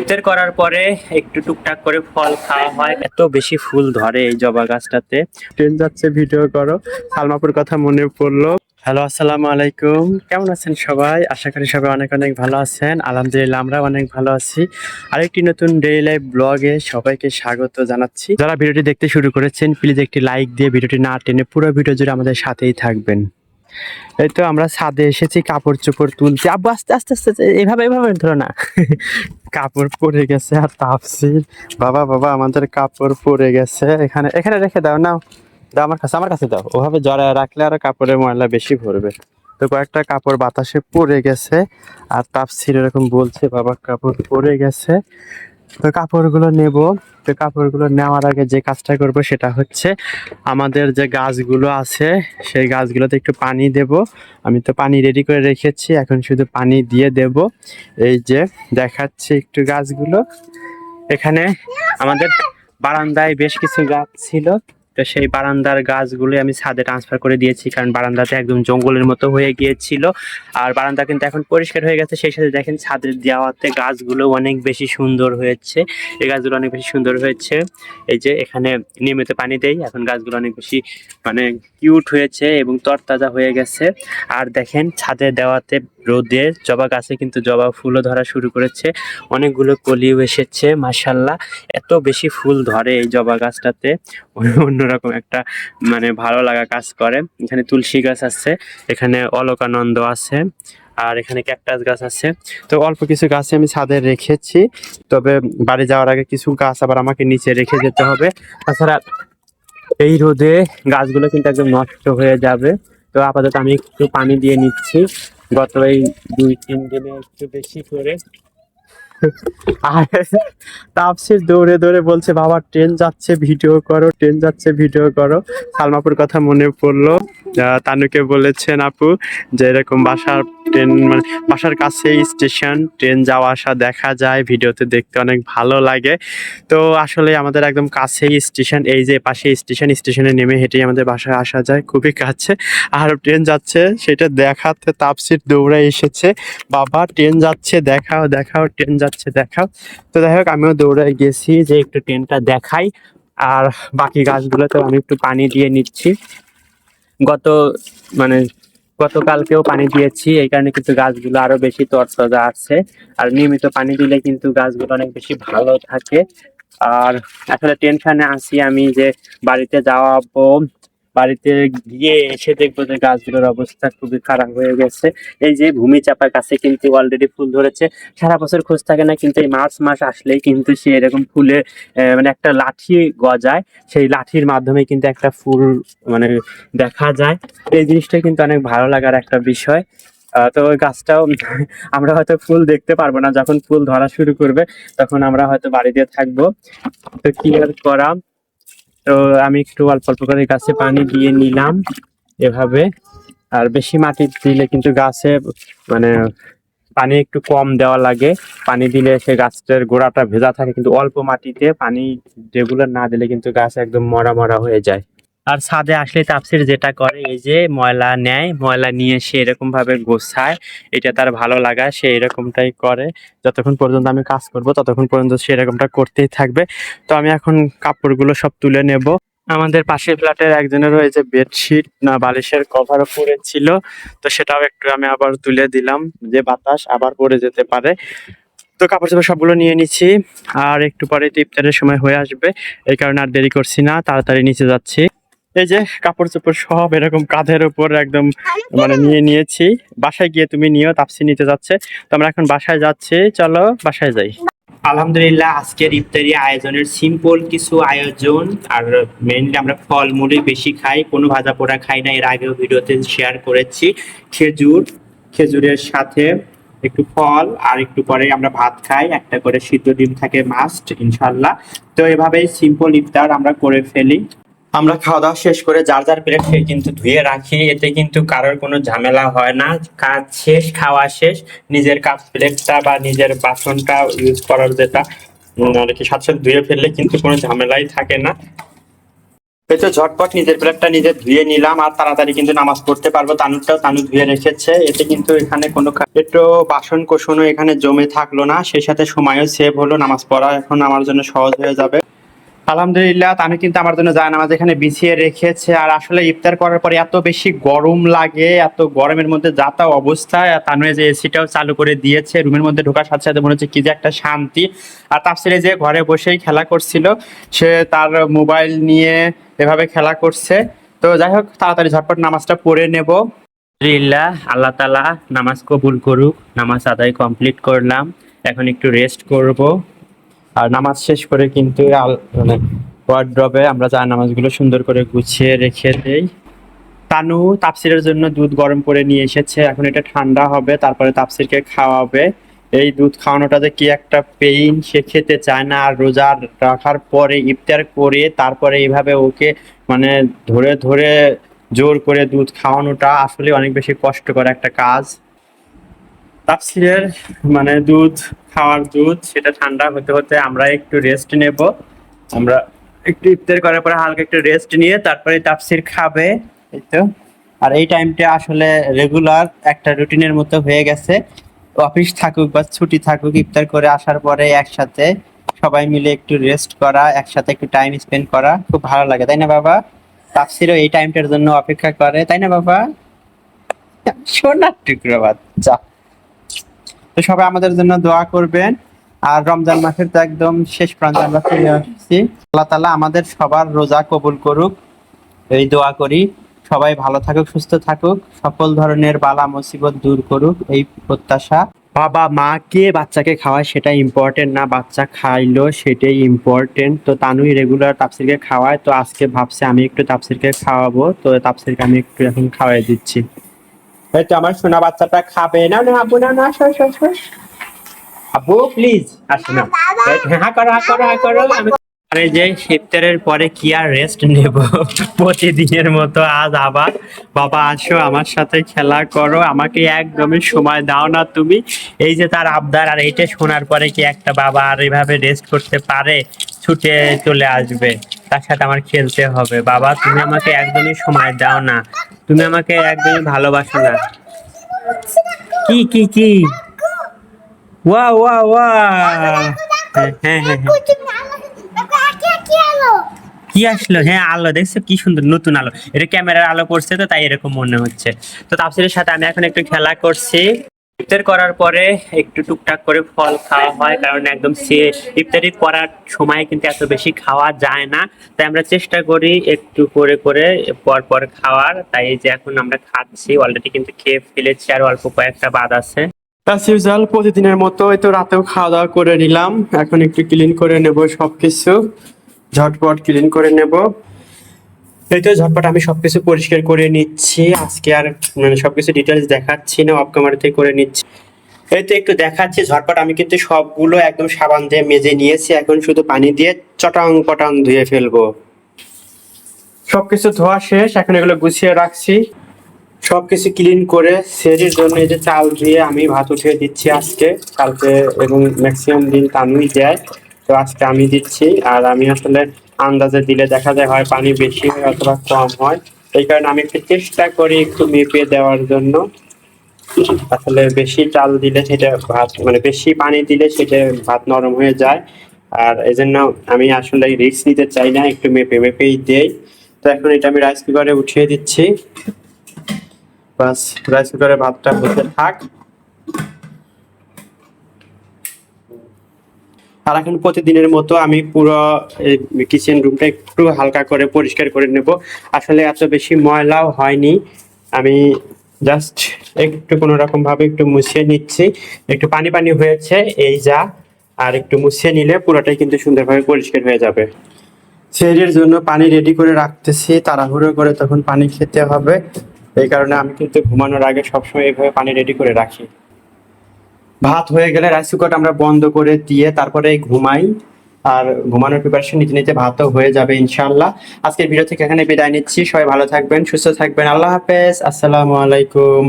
ইফতার করার পরে একটু টুকটাক করে ফল খাওয়া হয়। এত বেশি ফুল ধরে এই জবা গাছটাতে। ট্রেন যাচ্ছে, ভিডিও করো। সালমাপুর কথা মনে পড়লো। হ্যালো, আসসালামু আলাইকুম। কেমন আছেন সবাই? আশা করি সবাই অনেক অনেক ভালো আছেন। আলহামদুলিল্লাহ, আমরা অনেক ভালো আছি। আরেকটি নতুন ডেইলি লাইফ ব্লগে সবাইকে স্বাগত জানাচ্ছি। যারা ভিডিওটি দেখতে শুরু করেছেন, প্লিজ একটি লাইক দিয়ে ভিডিওটি না টেনে পুরো ভিডিও জুড়ে আমাদের সাথেই থাকবেন। এই তো আমরা ছাদে এসেছি কাপড় চোপড় তুলছি। আব্বু আস্তে আস্তে আস্তে আস্তে, এভাবে এভাবে ধরো না। কাপড় পরে গেছে আর তাপসির, বাবা বাবা আমাদের কাপড় পরে গেছে। এখানে এখানে রেখে দাও, নাও দাও, আমার কাছে দাও। ওভাবে জড়ায় রাখলে আর কাপড়ের ময়লা বেশি ভরবে। তো কয়েকটা কাপড় বাতাসে পড়ে গেছে আর তাপসির এরকম বলছে বাবা কাপড় পরে গেছে। তো কাপড়গুলো নেব। তো কাপড়গুলো নেওয়ার আগে যে কাজটা করব সেটা হচ্ছে আমাদের যে গাছগুলো আছে সেই গাছগুলোতে একটু পানি দেব। আমি তো পানি রেডি করে রেখেছি, এখন শুধু পানি দিয়ে দেব। এই যে দেখাচ্ছি একটু গাছগুলো। এখানে আমাদের বারান্দায় বেশ কিছু গাছ ছিল, তো সেই বারান্দার গাছগুলো আমি ছাদে ট্রান্সফার করে দিয়েছি, কারণ বারান্দাতে একদম জঙ্গলের মতো হয়ে গিয়েছিল। আর বারান্দা কিন্তু এখন পরিষ্কার হয়ে গেছে। সেই সাথে দেখেন ছাদের দেওয়াতে গাছগুলো অনেক বেশি সুন্দর হয়েছে। এই গাছগুলো অনেক বেশি সুন্দর হয়েছে। এই যে এখানে নিয়মিত পানি দেই, এখন গাছগুলো অনেক বেশি মানে কিউট হয়েছে এবং তরতাজা হয়ে গেছে। আর দেখেন ছাদে দেওয়াতে রোদে জবা গাছে কিন্তু জবা ফুলও ধরা শুরু করেছে। অনেকগুলো কলিও এসেছে, মাশাআল্লাহ। এত বেশি ফুল ধরে এই জবা গাছটাতে, অন্যরকম একটা মানে ভালো লাগা কাজ করে। এখানে তুলসী গাছ আছে, এখানে অলকানন্দ আছে, আর এখানে ক্যাকটাস গাছ আছে। তো অল্প কিছু গাছ আমি ছাদে রেখেছি, তবে বাড়ি যাওয়ার আগে কিছু গাছ আবার আমাকে নিচে রেখে যেতে হবে। তাছাড়া এই রোদে গাছগুলো কিন্তু একদম নষ্ট হয়ে যাবে। তো আপাতত আমি একটু পানি দিয়ে নিচ্ছি। গত এই 2-3 দিনে একটু বেশি করে। আর তাপসির দৌড়ে দৌড়ে বলছে বাবা ট্রেন যাচ্ছে, ভিডিও করো, ট্রেন যাচ্ছে, ভিডিও করো। সালমাপুর কথা মনে পড়লো। তানুকে বলেছেন আপু যে এরকম বাসার ট্রেন মানে বাসার কাছেই স্টেশন, ট্রেন যাওয়া আসা দেখা যায়, ভিডিওতে দেখতে অনেক ভালো লাগে। তো আসলে আমাদের একদম কাছেই স্টেশন, এই যে পাশে স্টেশন, স্টেশনে নেমে হেঁটেই আমাদের বাসায় আসা যায়, খুবই কাছে। আর ট্রেন যাচ্ছে সেটা দেখাতে তাপসির দৌড়ে এসেছে, বাবা ট্রেন যাচ্ছে দেখাও দেখাও, ট্রেন যাচ্ছে দেখাও। তো যাই হোক, আমিও দৌড়ে গেছি যে একটু ট্রেনটা দেখাই। আর বাকি গাছগুলোতে আমি একটু পানি দিয়ে নিচ্ছি। গত মানে গতকালকেও পানি দিয়েছি, এই কারণে কিন্তু গাছগুলো আরো বেশি তরতাজা আছে। আর নিয়মিত পানি দিলে কিন্তু গাছগুলো অনেক বেশি ভালো থাকে। আর আসলে টেনশনে আছি আমি যে বাড়িতে যাওয়াবো, বাড়িতে গিয়ে এসে দেখবো যে গাছগুলোর অবস্থা খুবই খারাপ হয়ে গেছে। এই যে ভূমি চাপা গাছে কিন্তু অলরেডি ফুল ধরেছে। সারা বছর খোঁজ থাকে না, কিন্তু এই মার্চ মাস আসলেই কিন্তু সে এরকম ফুলে মানে একটা লাঠি গজায়, সেই লাঠির মাধ্যমে কিন্তু একটা ফুল মানে দেখা যায়। এই জিনিসটা কিন্তু অনেক ভালো লাগার একটা বিষয়। তো ওই গাছটাও আমরা হয়তো ফুল দেখতে পারবো না, যখন ফুল ধরা শুরু করবে তখন আমরা হয়তো বাড়িতে থাকবো। তো কি আর করা। তো আমি একটু অল্প অল্প করে গাছে পানি দিয়ে নিলাম এভাবে। আর বেশি মাটি দিলে কিন্তু গাছে মানে পানি একটু কম দেওয়া লাগে। পানি দিলে সে গাছটার গোড়াটা ভেজা থাকে, কিন্তু অল্প মাটিতে পানি রেগুলার না দিলে কিন্তু গাছ একদম মরা মরা হয়ে যায়। আর ছাদে আসলে তাপসির যেটা করে, এই যে ময়লা নেয়, ময়লা নিয়ে সে এরকম ভাবে গোছায়। এটা তার ভালো লাগা, সে এরকমটাই করে। যতক্ষণ পর্যন্ত আমি কাজ করব ততক্ষণ পর্যন্ত সে এরকমটা করতেই থাকবে। তো আমি এখন কাপড়গুলো সব তুলে নেব। আমাদের পাশের ফ্ল্যাটের একজনের ওই যে বেডশিট না বালিশের কভারও পড়েছিল, তো সেটাও একটু আমি আবার তুলে দিলাম, যে বাতাস আবার পড়ে যেতে পারে। তো কাপড় চোপড় সবগুলো নিয়ে নিচ্ছি। আর একটু পরে তো ইফতারের সময় হয়ে আসবে, এই কারণে আর দেরি করছি না, তাড়াতাড়ি নিচে যাচ্ছি। এই যে কাপড় চোপড় সব এরকম কাঁধের উপর একদম মানে নিয়ে নিয়েছি। বাসায় গিয়ে তুমি নিও, তাপসি নিতে যাচ্ছে। তো আমরা এখন বাসায় যাচ্ছি, চলো বাসায় যাই। আলহামদুলিল্লাহ, আজকের ইফতারি আয়োজনের সিম্পল কিছু আয়োজন। আর মেইনলি আমরা ফলমূলই বেশি খাই, কোনো ভাজা পোড়া খাই না। এর আগেও ভিডিওতে শেয়ার করেছি। খেজুর, খেজুরের সাথে একটু ফল, আর একটু পরে আমরা ভাত খাই, একটা করে সিদ্ধ ডিম থাকে মাস্ট ইনশাল্লাহ। তো এভাবেই সিম্পল ইফতার আমরা করে ফেলি। আমরা খাওয়া দাওয়া শেষ করে যার যার প্লেট কিন্তু ধুয়ে রাখি, এতে কিন্তু কারোর কোনো ঝামেলা হয় না। কাজ শেষ, খাওয়া শেষ, নিজের কাপ প্লেটটা বা নিজের বাসনটা ইউজ করার যেটা আর কি সাথে সাথে ধুয়ে ফেললে কিন্তু কোনো ঝামেলাই থাকে না। এই তো ঝটপট নিজের প্লেটটা নিজে ধুয়ে নিলাম আর তাড়াতাড়ি কিন্তু নামাজ পড়তে পারবো। তানু ধুয়ে রেখেছে, এতে কিন্তু এখানে কোনো একটু বাসন কোসনও এখানে জমে থাকলো না, সেই সাথে সময়ও সেভ হলো, নামাজ পড়া এখন আমার জন্য সহজ হয়ে যাবে। আলহামদুলিল্লাহ, তানু কিন্তু আমার জন্য জায়নামাজ এখানে বিছিয়ে রেখেছে। আর আসলে ইফতার করার পরে এত বেশি গরম লাগে, এত গরমের মধ্যে যা তা অবস্থা। তানু যে এসিটাও চালু করে দিয়েছে, রুমের মধ্যে ঢোকার সাথে সাথে মনে হচ্ছে কি যে একটা শান্তি। আর তাফসিরে যে ঘরে বসেই খেলা করছিল, সে তার মোবাইল নিয়ে এভাবে খেলা করছে। তো যাই হোক, তাড়াতাড়ি ঝটপট নামাজটা পড়ে নেব। আলহামদুলিল্লাহ, আল্লাহ তাআলা নামাজ কবুল করুক। নামাজ আদায় কমপ্লিট করলাম, এখন একটু রেস্ট করব। আর নামাজ শেষ করে কিন্তু মানে ওয়ার্ড্রবে আমরা নামাজগুলো সুন্দর করে গুছিয়ে রেখে দেই। তানু তাফসিরের জন্য দুধ গরম করে নিয়ে এসেছে, এখন এটা ঠান্ডা হবে, তারপরে তাফসিরকে খাওয়াবে। এই দুধ খাওয়ানোটা যে কি একটা পেইন, সে খেতে চায় না। আর রোজা রাখার পরে ইফতার করে তারপরে এইভাবে ওকে মানে ধরে ধরে জোর করে দুধ খাওয়ানোটা আসলে অনেক বেশি কষ্টকর একটা কাজ। তাফসিরের মানে দুধ সেটা ঠান্ডা হতে হতে আমরা একটু রেস্ট নেব। আমরা একটু ইফতার করার পরে হালকা একটু রেস্ট নিয়ে তারপরে তাফসির খাবে, এই তো। আর এই টাইমটা আসলে রেগুলার একটা রুটিনের মতো হয়ে গেছে। অফিস থাকুক বা ছুটি থাকুক, ইফতার করে আসার পরে একসাথে সবাই মিলে একটু রেস্ট করা, একসাথে একটু টাইম স্পেন্ড করা খুব ভালো লাগে, তাই না বাবা? তাফসিরও এই টাইমটার জন্য অপেক্ষা করে, তাই না বাবা? সোনার টুকরো বাচ্চা। তো সবাই আমাদের জন্য দোয়া করবেন। আর রমজান মাসের তো একদম শেষ প্রান্তে আমরা ফিরে আসছি। আল্লাহ তাআলা আমাদের সবার রোজা কবুল করুক, এই দোয়া করি। সবাই ভালো থাকুক, সুস্থ থাকুক, সকল ধরনের বালা মুসিবত দূর করুক, এই প্রত্যাশা। বাবা মাকে বাচ্চাকে খাওয়ায় সেটা ইম্পর্টেন্ট না, বাচ্চা খাইলো সেটাই ইম্পর্টেন্ট। তো তানুই রেগুলার তাফসিরকে খাওয়ায়, তো আজকে ভাবছে আমি একটু তাফসিরকে খাওয়াবো, তো তাফসিরকে আমি একটু এখন খাওয়াই দিচ্ছি। এই তো আমার সোনা বাচ্চাটা খাবে না। না আব্বু, না না, আসো আসো আসো আব্বু প্লিজ আসো না। হ্যাঁ করো হ্যাঁ করো হ্যাঁ করো। আরে যে ইফতারের পরে কি আর রেস্ট নেব, প্রতিদিনের মতো আজ আবার বাবা আসো আমার সাথে খেলা করো, আমাকে একদমই সময় দাও না তুমি। এই যে তার আবদার, আর এইটা শোনার পরে কি একটা বাবা আর এইভাবে রেস্ট করতে পারে? ছুটে চলে আসবে, তার সাথে আমার খেলতে হবে। বাবা তুমি আমাকে একদমই সময় দাও না, তুমি আমাকে একদমই ভালোবাসো না। কি কি কি? ওয়া ওয়া ওয়া, হ্যাঁ হ্যাঁ হ্যাঁ, কি আসলো? হ্যাঁ আলো, দেখছো কি সুন্দর নতুন আলো, এটা ক্যামেরার আলো পড়ছে তো তাই এরকম মনে হচ্ছে। তো তাফসিরের সাথে আমি এখন একটু খেলা করছি। ইফতার করার পরে একটু টুকটাক করে ফল খাওয়া হয়, কারণ একদম ইফতারি করার সময় কিন্তু এত বেশি খাওয়া যায় না, তাই আমরা চেষ্টা করি একটু করে করে পর পর খাওয়ার। তাই এই যে এখন আমরা খাচ্ছি, অলরেডি কিন্তু খেয়ে ফেলেছি, আর অল্প কয়েকটা বাদ আছে। অ্যাজ ইউজুয়াল প্রতিদিনের মতো এই তো রাতেও খাওয়া দাওয়া করে নিলাম, এখন একটু ক্লিন করে নেব সবকিছু, ঝটপট ক্লিন করে নেব। এই তো ঝটপট আমি সবকিছু পরিষ্কার করে নিচ্ছি, আজকে আর মানে সবকিছু ডিটেলস দেখাচ্ছি না, অফ ক্যামেরাতে করে নিচ্ছি। এই তো একটু দেখাচ্ছি ঝটপট, আমি কিন্তু সবগুলো একদম সাবান দিয়ে মেজে নিয়েছি, এখন শুধু পানি দিয়ে চটাং পটাং ধুয়ে ফেলবো। সবকিছু ধোয়া শেষ, এখন এগুলো গুছিয়ে রাখছি। সবকিছু ক্লিন করে সেরির জন্য এই যে চাল ধুয়ে আমি ভাত উঠিয়ে দিচ্ছি আজকে, কালকে এবং ম্যাক্সিমাম দিন তানুই দেয়, তো আজকে আমি দিচ্ছি। আর আমি আসলে আন্দাজে দিলে দেখা যায় হয় পানি বেশি হয় অথবা কম হয়, এই কারণে আমি একটু চেষ্টা করি একটু মেপে দেওয়ার জন্য। আসলে বেশি চাল দিলে সেটা ভাত মানে বেশি পানি দিলে সেটা ভাত নরম হয়ে যায়, আর এই জন্য আমি আসলে রিস্ক নিতে চাই না, একটু মেপে মেপেই দেই। তো এখন এটা আমি রাইস কুকারে উঠিয়ে দিচ্ছি, বাস রাইস কুকারে ভাতটা হতে থাক। আর এখন প্রতিদিনের মতো আমি পুরো কিচেন রুমটা একটু হালকা করে পরিষ্কার করে নেব। আসলে এত বেশি ময়লাও হয়নি, আমি জাস্ট একটু কোনো রকম ভাবে একটু মুছিয়ে নিচ্ছি, একটু পানি পানি হয়েছে এই যা, আর একটু মুছিয়ে নিলে পুরোটাই কিন্তু সুন্দরভাবে পরিষ্কার হয়ে যাবে। সেহরির জন্য পানি রেডি করে রাখতেছি, তাড়াহুড়ো করে তখন পানি খেতে হবে, এই কারণে আমি কিন্তু ঘুমানোর আগে সবসময় এইভাবে পানি রেডি করে রাখি। ভাত হয়ে গেলে রাইস কুকারটা আমরা বন্ধ করে দিয়ে তারপরে ঘুমাই, আর ঘুমানোর প্রিপারেশন নিতে নিতে ভাতও হয়ে যাবে ইনশাআল্লাহ। আজকের ভিডিও থেকে এখানে বিদায় নিচ্ছি, সবাই ভালো থাকবেন, সুস্থ থাকবেন, আল্লাহ হাফেজ, আসসালামু আলাইকুম।